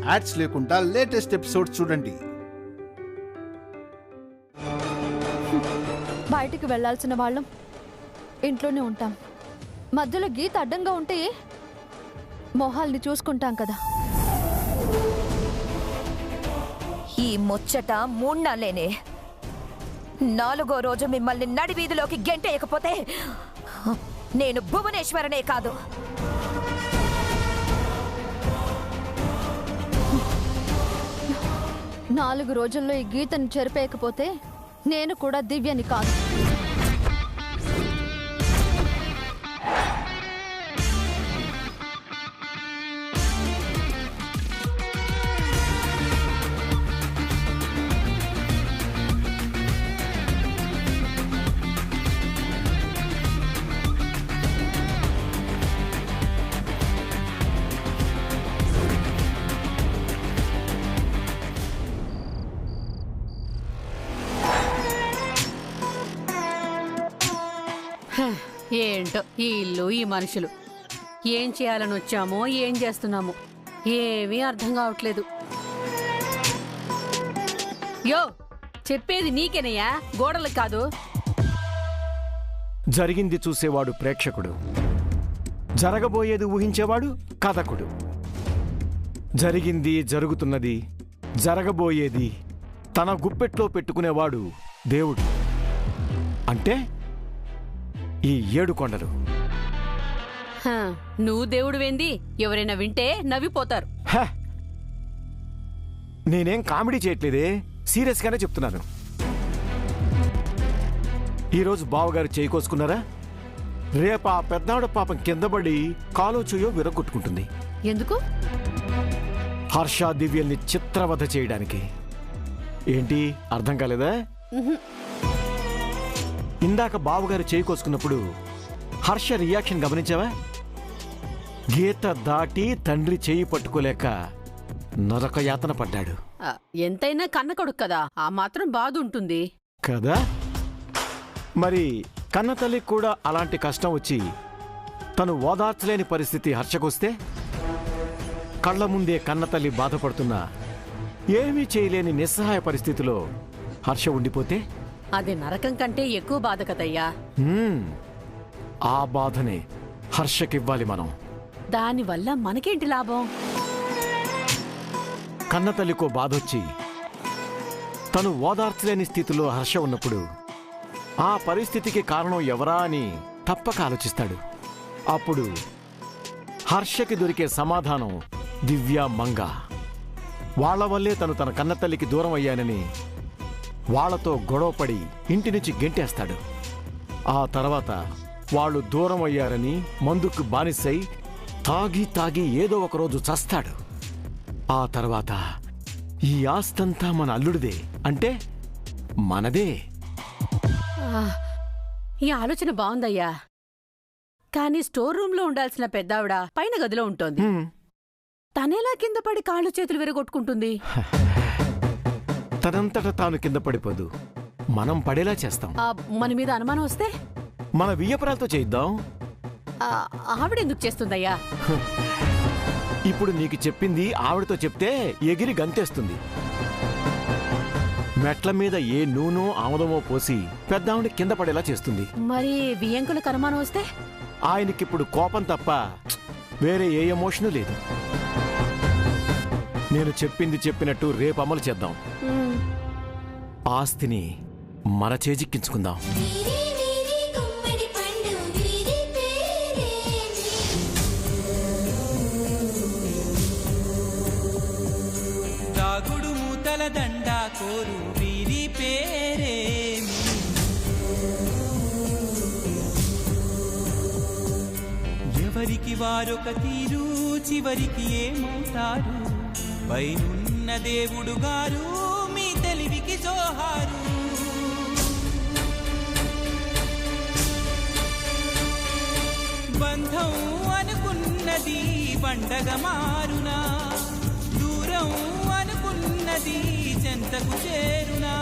Ads లేకుండా latest episodes చూడండి. బయటికి వెళ్లాల్సిన వాళ్ళం ఇంట్లోనే ఉంటాం. మధ్యలో గీత అడ్డంగా ఉంటే మొహాల్ని చూసుకుంటాం కదా. ఈ ముచ్చట మూడ్నాలేనే. 4వ రోజు మిమ్మల్ని నడివీధిలోకి గెంటేయకపోతే నేను భువనేశ్వరనే కాదు. నాలుగు రోజుల్లో ఈ గీతను చెరిపేయకపోతే నేను కూడా దివ్యని కాదు. ఏంటో ఈ ఇల్లు, ఈ మనుషులు, ఏం చేయాలని వచ్చామో ఏం చేస్తున్నామో ఏమీ అర్థం కావట్లేదు. యో, చెప్పేది నీకేనయ్యా, గోడలకు కాదు. జరిగింది చూసేవాడు ప్రేక్షకుడు, జరగబోయేది ఊహించేవాడు కథకుడు. జరిగింది, జరుగుతున్నది, జరగబోయేది తన గుప్పెట్లో పెట్టుకునేవాడు దేవుడు. అంటే ఈ 7 కొండలు. నువ్వు దేవుడు వేంది, ఎవరైనా వింటే నవ్విపోతారు. నేనేం కామెడీ చేయట్లేదే, సీరియస్ గానే చెప్తున్నాను. ఈరోజు బావగారు చేయి కోసుకున్నారా, రేపు ఆ పెద్దాడు పాపం కిందపడి కాలో చెయ్యో విరగొట్టుకుంటుంది. ఎందుకు? హర్ష దివ్యల్ని చిత్రవధ చేయడానికి. ఏంటి అర్థం కాలేదా? ఇందాక బావగారు చేయి కోసుకున్నప్పుడు హర్ష రియాక్షన్ గమనించావా? గీత దాటి తండ్రి చేయి పట్టుకోలేక నరక యాతన పడ్డాడు. ఎంతైనా కన్న కొడుకు కదా, ఆ మాత్రం బాధ ఉంటుంది కదా. మరి కన్న తల్లికి కూడా అలాంటి కష్టం వచ్చి తను ఓదార్చలేని పరిస్థితి హర్షకొస్తే, కళ్ల ముందే కన్న తల్లి బాధపడుతున్నా ఏమీ చేయలేని నిస్సహాయ పరిస్థితిలో హర్ష ఉండిపోతే అది నరకం కంటే ఎక్కువ బాధ కదయ్యా. ఆ బాధనే హర్షకివ్వాలి మనం. దానివల్ల మనకేంటి లాభం? కన్నతల్లికో బాధొచ్చి తను ఓదార్చలేని స్థితిలో హర్ష ఉన్నప్పుడు ఆ పరిస్థితికి కారణం ఎవరా అని తప్పక ఆలోచిస్తాడు. అప్పుడు హర్షకి దొరికే సమాధానం దివ్య, మంగ. వాళ్ల వల్లే తను తన కన్నతల్లికి దూరం అయ్యానని వాళ్లతో గొడవపడి ఇంటి నుంచి గెంటేస్తాడు. ఆ తర్వాత వాళ్ళు దూరం అయ్యారని మందుకు బానిసై తాగి తాగి ఏదో ఒకరోజు చస్తాడు. ఆ తర్వాత ఈ ఆస్తంతా మన అల్లుడిదే, అంటే మనదే. ఈ ఆలోచన బాగుందయ్యా, కానీ స్టోర్ రూమ్ లో ఉండాల్సిన పెద్దావిడ పైన గదిలో ఉంటోంది. తనేలా కింద పడి కాళ్ళు చేతులు విరగొట్టుకుంటుంది? తనంతట తాను కింద పడిపోదు, మనం పడేలా చేస్తాం. మన మీద అనుమానం వస్తే మన వియ్యపురాలతో చేయిద్దాం. ఆవిడెందుకు చేస్తుందయ్యా? ఇప్పుడు నీకు చెప్పింది ఆవిడతో చెప్తే ఎగిరి గంతేస్తుంది. మెట్ల మీద ఏ నూనో ఆముదమో పోసి పెద్దావిడ కింద పడేలా చేస్తుంది. మరి వియ్యంకులకు అనుమానం వస్తే? ఆయనకిప్పుడు కోపం తప్ప వేరే ఏ ఎమోషను లేదు. నేను చెప్పింది చెప్పినట్టు రేపు అమలు చేద్దాం. ఆస్తిని మన చేజిక్కించుకుందాం. తాగుడు మూతల దండా కోరు వీరి పేరేమి, ఎవరికి వారొక తీరు చివరికి ఏమవుతారు? పైనున్న దేవుడు గారు మీ తెలివికి జోహారు. బంధం అనుకున్నది పండగ మారునా, దూరం అనుకున్నది చెంతకు చేరునా.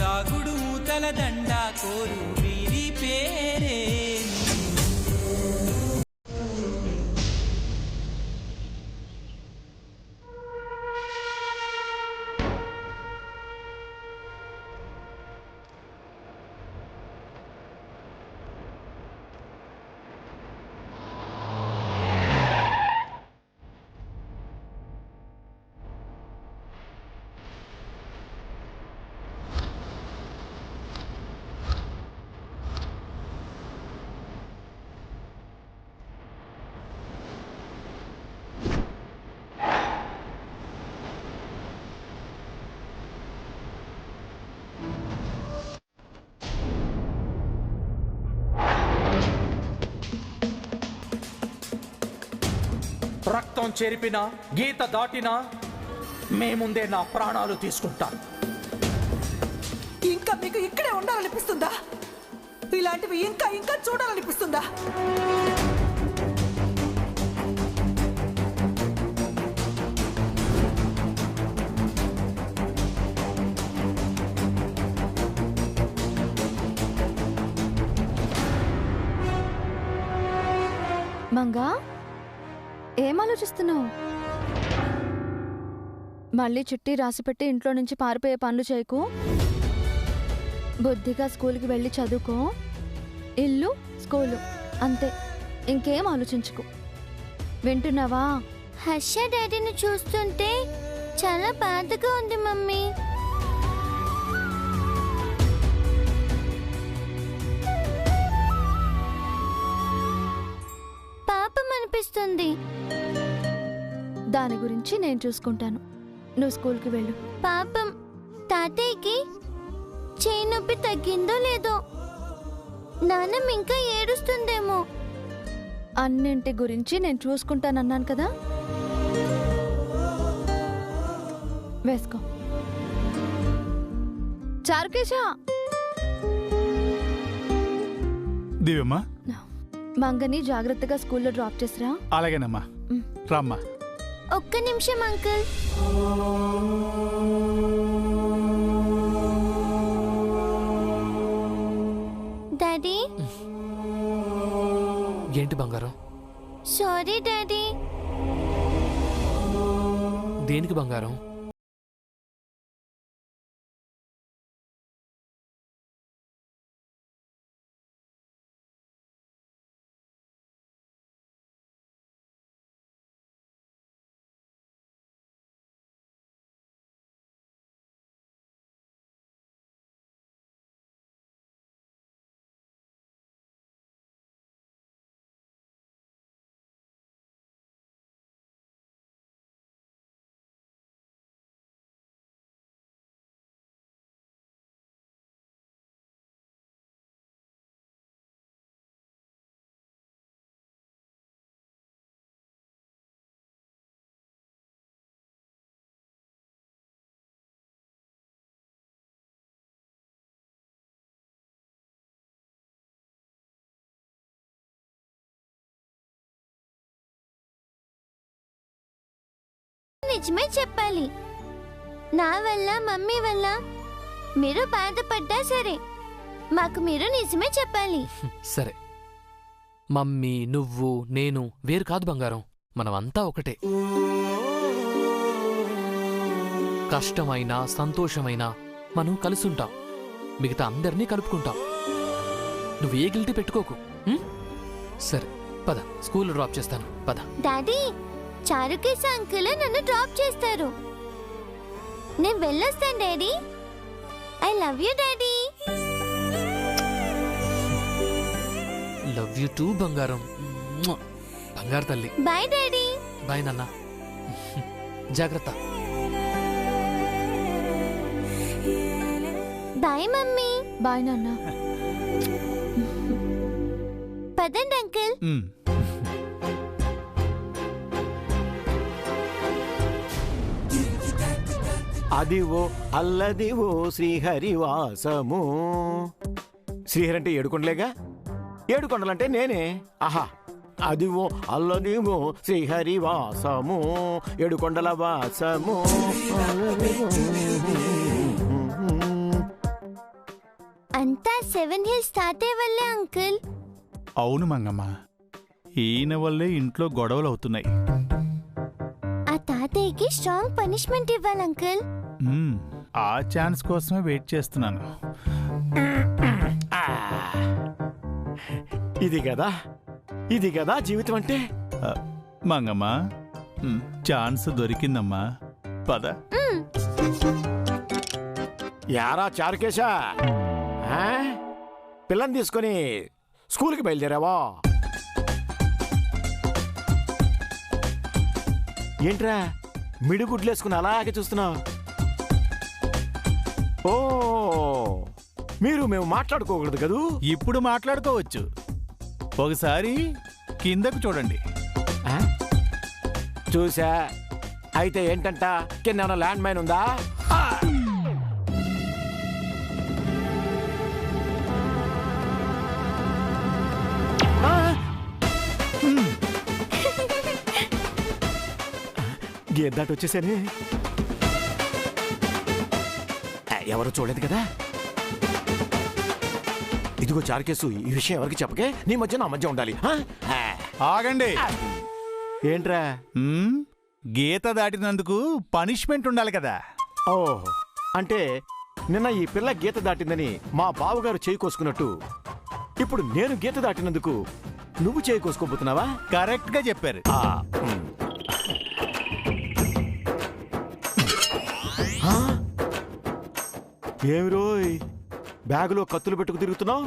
తాగుడు మూత పూసల దండా కోరు వీరి పేరే రక్తం చెరిపినా గీత దాటినా మీ ముందే నా ప్రాణాలు తీసుకుంటాను. ఇంకా మీకు ఇక్కడే ఉండాలనిపిస్తుందా? ఇలాంటివి ఇంకా ఇంకా చూడాలనిపిస్తుందా? మంగా, ఏం ఆలోచిస్తున్నావు? మళ్ళీ చిట్టి రాసిపెట్టి ఇంట్లో నుంచి పారిపోయే పనులు చేయకు. బుద్ధిగా స్కూల్కి వెళ్ళి చదువుకో. ఇల్లు, స్కూలు అంతే, ఇంకేం ఆలోచించుకో. వింటున్నావా? హర్ష డాడీని చూస్తుంటే చాలా బాధగా ఉంది మమ్మీ. పాపం అనిపిస్తుంది. దాని గురించి నేను చూసుకుంటాను. నువ్వు స్కూల్కి వెళ్ళు. పాపం తాతయ్యకి చేయి నొప్పి తగ్గిందో లేదో, నాన్నమ్మ ఇంకా ఏడుస్తుందేమో. అన్నింటి గురించి నేను చూసుకుంటానన్నాను కదా. వేసుకో. చారుకేశా, దివ్యమ్మా, మంగని జాగ్రత్తగా స్కూల్లో డ్రాప్ చేసిరా. అలాగేనమ్మా, రామ్మా. ఒక్క నిమిషం అంకుల్. డాడీ. ఏంటి బంగారం? Sorry daddy. దేనికి బంగారం? నిజమే చెప్పాలి. నా వల్ల మమ్మీ వల్ల మీరు బాధపడ్డా సరే, మాకు మీరు నిజమే చెప్పాలి. సరే, మమ్మీ, నువ్వు, నేను వేరు కాదు బంగారం. మనమంతా ఒకటే. కష్టమైనా సంతోషమైనా మనం కలుసుంటాం. మిగతా అందరినీ కలుపుకుంటాం. నువ్వే గిల్టీ పెట్టుకోకు. సరే పద, స్కూల్ డ్రాప్ చేస్తాను. పద. డాడీ, చారుకేశ అంకుల్ నన్ను డ్రాప్ చేస్తారు. నేను వెళ్ళొస్తాను daddy. I love you daddy. Love you two బంగారం. బంగారు తల్లి. Bye daddy. బాయ్ నాన్న. జాగ్రత్త. Bye mummy. బాయ్ నాన్న. పదండి అంకుల్. అదివో అల్లదివో శ్రీహరివాసము. శ్రీహరి అంటే ఏడుకొండలేగా, ఏడుకొండలంటే నేనే. ఆహా, అదివో అల్లదివో శ్రీహరివాసము, ఏడుకొండల వాసము. అంతా 7 hills తాతయ్య వల్లే అంకుల్. అవును మంగమ్మ, ఈయన వల్లే ఇంట్లో గొడవలు అవుతున్నాయి. ఆ తాతయ్యకి స్ట్రాంగ్ పనిష్మెంట్ ఇవ్వాలి అంకుల్. ఆ ఛాన్స్ కోసమే వెయిట్ చేస్తున్నాను. ఇది కదా జీవితం అంటే. మంగమ్మ, ఛాన్స్ దొరికిందమ్మా, పద. యారా చారుకేశా, పిల్లని తీసుకొని స్కూల్కి బయలుదేరావా? ఏంట్రా మిడిగుడ్లేసుకుని అలాగే చూస్తున్నావు? ఓ, మేము మాట్లాడుకోకూడదు కదూ? ఇప్పుడు మాట్లాడుకోవచ్చు. ఒకసారి కిందకు చూడండి. చూసా. అయితే ఏంటంట, కింద ఏమైనా ల్యాండ్ మైన్ ఉందా? గేట్ దాటి వచ్చేసానే. ఎవరు చూడలేదు కదా? ఇదిగో చారుకేసు, ఈ విషయం ఎవరికి చెప్పకే, నీ మధ్య నా మధ్య ఉండాలి. ఆగండి. ఏంట్రా? గీత దాటినందుకు పనిష్మెంట్ ఉండాలి కదా. ఓ, అంటే నిన్న ఈ పిల్ల గీత దాటిందని మా బావగారు చేయి కోసుకున్నట్టు ఇప్పుడు నేను గీత దాటినందుకు నువ్వు చేయి కోసుకోబోతున్నావా? కరెక్ట్ గా చెప్పారు. ఏమి రోయ్, బ్యాగులో కత్తులు పెట్టుకు తిరుగుతున్నావు?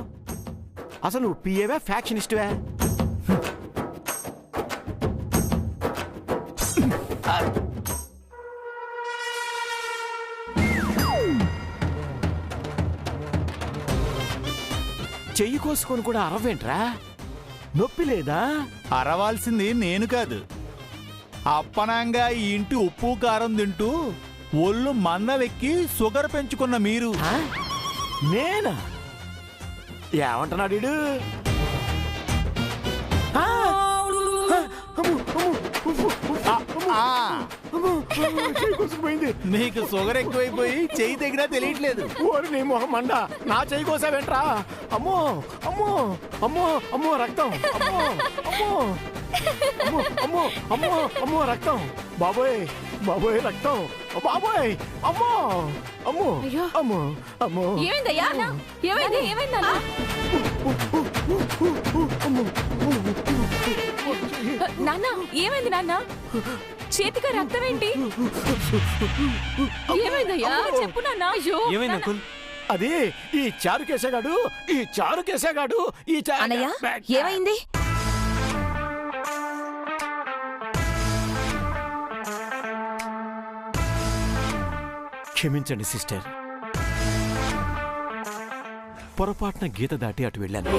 అసలు నువ్వు పిఏవే ఫ్యాక్షనిస్టువే? చెయ్యి కోసుకొని కూడా అరవేంట్రా? నొప్పి లేదా? అరవాల్సింది నేను కాదు. అప్పనంగా ఈ ఇంటి ఉప్పు కారం తింటూ ఒళ్ళు మందవెక్కి షుగర్ పెంచుకున్న మీరు. నేనా? ఏమంటున్నాడు? నీకు షుగర్ ఎక్కువైపోయి చెయ్యి తెగినా తెలియట్లేదు. ఓరి నీ మొహం మండ, నా చెయ్యి కోసావేంట్రా? అమ్మో అమ్మో అమ్మో అమ్మో రక్తం! అమ్మో అమ్మో అమ్మో అమ్మో అమ్మో అమ్మో రక్తం! బాబోయ్ బాబోయ్ రక్తం! బాబోయ్! అమ్మో అమ్మో అమ్మో అమ్మో! ఏమైందయ్యా? ఏమైంది? ఏమైందన్నా? నాన్న, ఏమైంది నాన్న? చేతికి రక్తం ఏంటి? ఏమైందయ్యా? చెప్పు నాన్న. ఏమైంది అంకుల్? అది ఈ చారుకేశగాడు, ఈ చారుకేశగాడు, ఈ అన్నయ్య, ఏమైంది? క్షమించండి సిస్టర్, పొరపాటున గీత దాటి అటు వెళ్ళాను.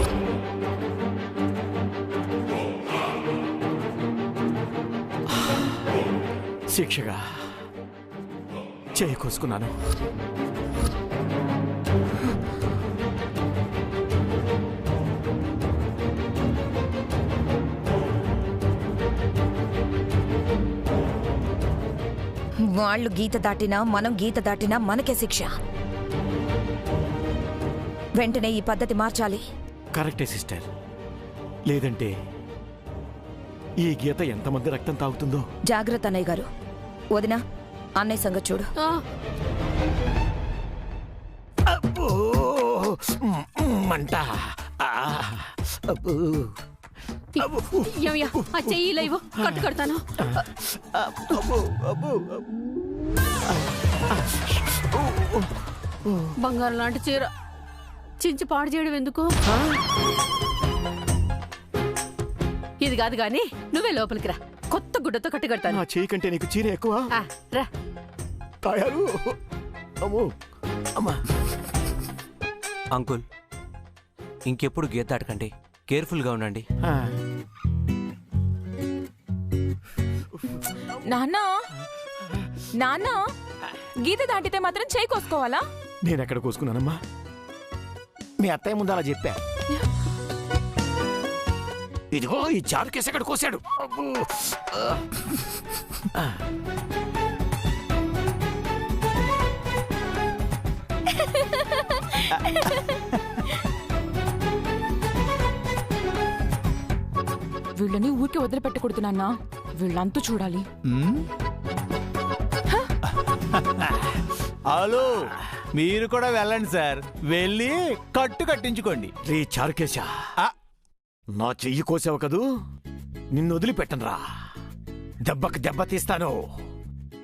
శిక్షగా చేయి కోసుకున్నాను. వాళ్ళు గీత దాటినా మనం గీత దాటినా మనకే శిక్ష. వెంటనే ఈ పద్ధతి మార్చాలి. కరెక్టే సిస్టర్, లేదంటే ఈ గీత ఎంతమంది రక్తం తాగుతుందో. జాగ్రత్త అన్నయ్య గారు. వదినా, అన్నయ్య సంగతి చూడు. మంట! చెయ్యి లేవు, కట్టు కడతాను. బంగారం లాంటి చీర చించి పాడు చేయడం ఎందుకు? ఇది కాదు గాని నువ్వే లోపలికి రా, కొత్త గుడ్డతో కట్టు కడతాను. నా చేయి కంటే నీకు చీర ఎక్కువ. రా తాయారు. అమ్మో అమ్మా. అంకుల్, ఇంకెప్పుడు గీత దాటకండి, కేర్ఫుల్గా ఉండండి. నాన్న, నాన్న, గీత దాటితే మాత్రం చేయి కోసుకోవాలా? నేనెక్కడ కోసుకున్నానమ్మా? మీ అత్తయ్య ముందు అలా చెప్పా. ఇదిగో ఈ చారుకేసి ఎక్కడ కోసాడు. వీళ్ళని ఊరికి వదిలిపెట్టకూడదు నాన్న, వీళ్ళంతా చూడాలి. హలో, మీరు కూడా వెళ్ళండి సార్, వెళ్ళి కట్టు కట్టించుకోండి. రే చారుకేశ, నా చెయ్యి కోసావు కదూ, నిన్ను వదిలిపెట్టనురా. దెబ్బకి దెబ్బ తీస్తాను,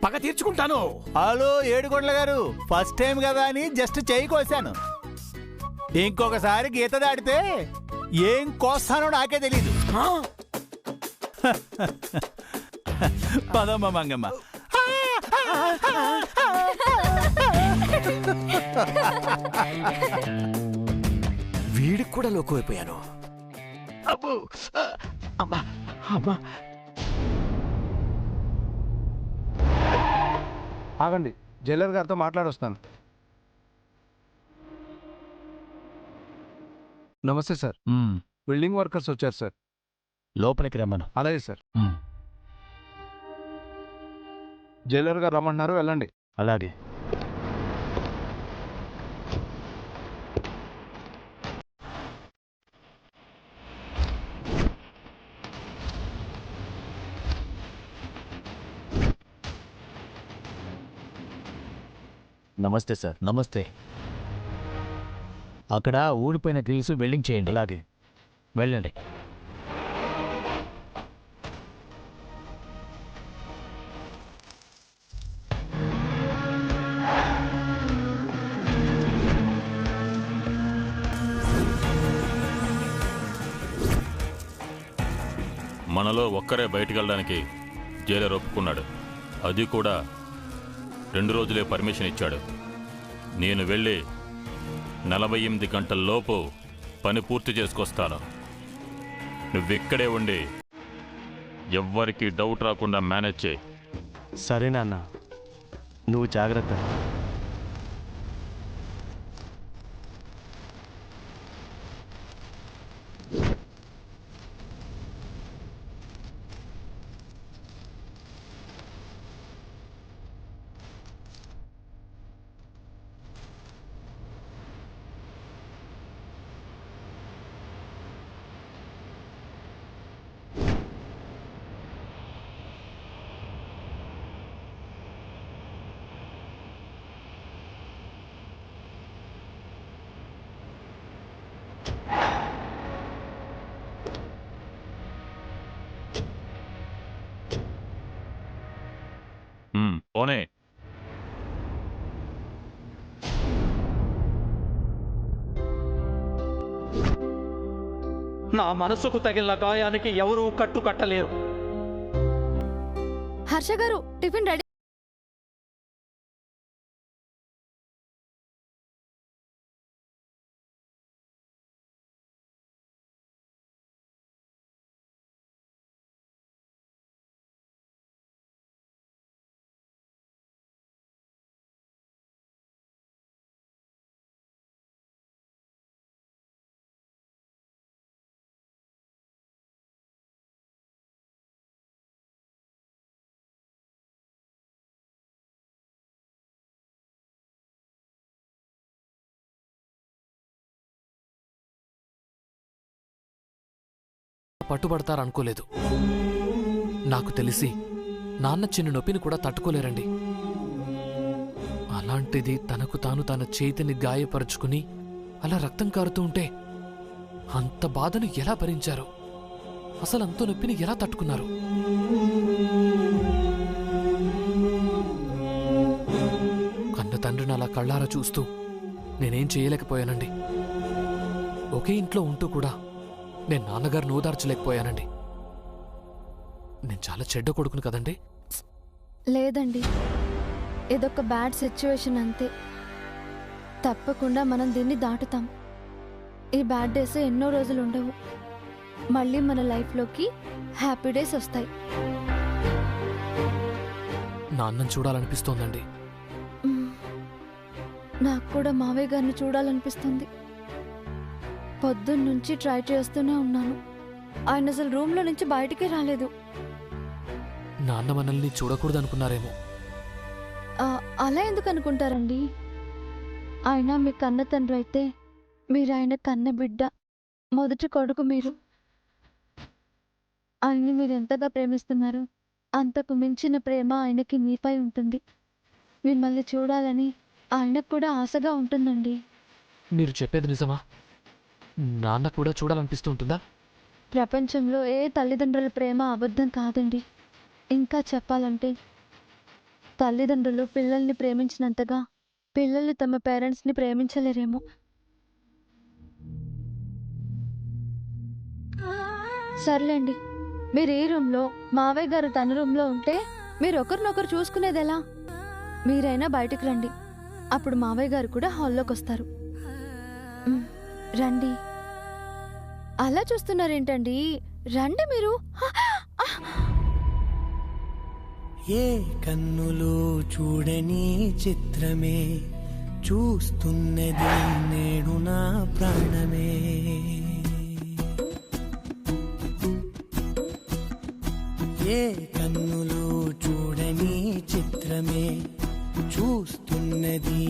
పగ తీర్చుకుంటాను. హలో ఏడుకొండల గారు, ఫస్ట్ టైం కదా అని జస్ట్ చెయ్యి కోసాను. ఇంకొకసారి గీత దాటితే ఏం కోస్తానో నాకే తెలీదు. పదమ్మ మంగమ్మ. వీడికి కూడా లోకమైపోయాను. అబ్బో, అమ్మా అమ్మా. ఆగండి, జైలర్ గారితో మాట్లాడొస్తాను. నమస్తే సార్, బిల్డింగ్ వర్కర్స్ వచ్చారు సార్. లోపలికి రమ్మను. అలాగే సార్. జైలర్ గారు రమ్మన్నారు, వెళ్ళండి. అలాగే. నమస్తే సార్. నమస్తే. అక్కడ ఊడిపోయిన గ్రిల్స్ వెల్డింగ్ చేయండి. అలాగే, వెళ్ళండి. మనలో ఒక్కరే బయటికి వెళ్ళడానికి జైలర్ ఒప్పుకున్నాడు. అది కూడా 2 రోజులే పర్మిషన్ ఇచ్చాడు. నేను వెళ్ళి 48 గంటల్లోపు పని పూర్తి చేసుకొస్తాను. నువ్విక్కడే ఉండి ఎవ్వరికీ డౌట్ రాకుండా మేనేజ్ చేయి. సరే నాన్న, నువ్వు జాగ్రత్త. పోనే. నా మనసుకు తగిలిన గాయానికి ఎవరూ కట్టుకట్టలేరు. హర్ష గారు, టిఫిన్ రెడీ. పట్టుబడతారనుకోలేదు. నాకు తెలిసి నాన్న చిన్న నొప్పిని కూడా తట్టుకోలేరండి. అలాంటిది తనకు తాను తన చేతిని గాయపరుచుకుని అలా రక్తం కారుతూ ఉంటే అంత బాధను ఎలా భరించారు? అసలు అంత నొప్పిని ఎలా తట్టుకున్నారు? కన్న తండ్రిని అలా కళ్ళారా చూస్తూ నేనేం చేయలేకపోయానండి. ఒకే ఇంట్లో ఉంటూ కూడా నేను నాన్నగారిని ఓదార్చలేకపోయానండి. నేను చాలా చెడ్డ కొడుకును కదండి. లేదండి, ఇదొక బ్యాడ్ సిచ్యువేషన్ అంతే. తప్పకుండా మనం దీన్ని దాటుతాం. ఈ బ్యాడ్ డేస్ ఎన్నో రోజులు ఉండవు. మళ్ళీ మన లైఫ్లోకి హ్యాపీ డేస్ వస్తాయి. నాన్నను చూడాలనిపిస్తోందండి. నాకు కూడా మావయ్య గారిని చూడాలనిపిస్తుంది. పొద్దున్నుంచి ట్రై చేస్తూనే ఉన్నాను. ఆయన అసలు రూమ్లో నుంచి బయటికి రాలేదు. నాన్న మనల్ని చూడకూడదనుకున్నారేమో. అలా ఎందుకు అనుకుంటారండి? ఆయన మీ కన్న తండ్రి అయితే మీరు ఆయన కన్న బిడ్డ, మొదటి కొడుకు మీరు. ఆయన్ని మీరు ఎంతగా ప్రేమిస్తున్నారు అంతకు మించిన ప్రేమ ఆయనకి మీపై ఉంటుంది. మిమ్మల్ని చూడాలని ఆయనకు కూడా ఆశగా ఉంటుందండి. మీరు చెప్పేది నిజమా? నాన్న కూడా చూడాలనిపిస్తూ ఉంటుందా? ప్రపంచంలో ఏ తల్లిదండ్రుల ప్రేమ అబద్ధం కాదండి. ఇంకా చెప్పాలంటే తల్లిదండ్రులు పిల్లల్ని ప్రేమించినంతగా పిల్లలు తమ పేరెంట్స్ని ప్రేమించలేరేమో. సర్లేండి, మీరు ఈ రూమ్లో, మావయ్య గారు తన రూమ్లో ఉంటే మీరు ఒకరినొకరు చూసుకునేది ఎలా? మీరైనా బయటికి రండి, అప్పుడు మావయ్య గారు కూడా హాల్లోకి వస్తారు. రండి. అలా చూస్తున్నారేంటండి, రండి మీరు. ఏ కన్నులు చూడని చిత్రమే చూస్తున్నది నేడు నా ప్రాణమే. ఏ కన్నులు చూడని చిత్రమే చూస్తున్నది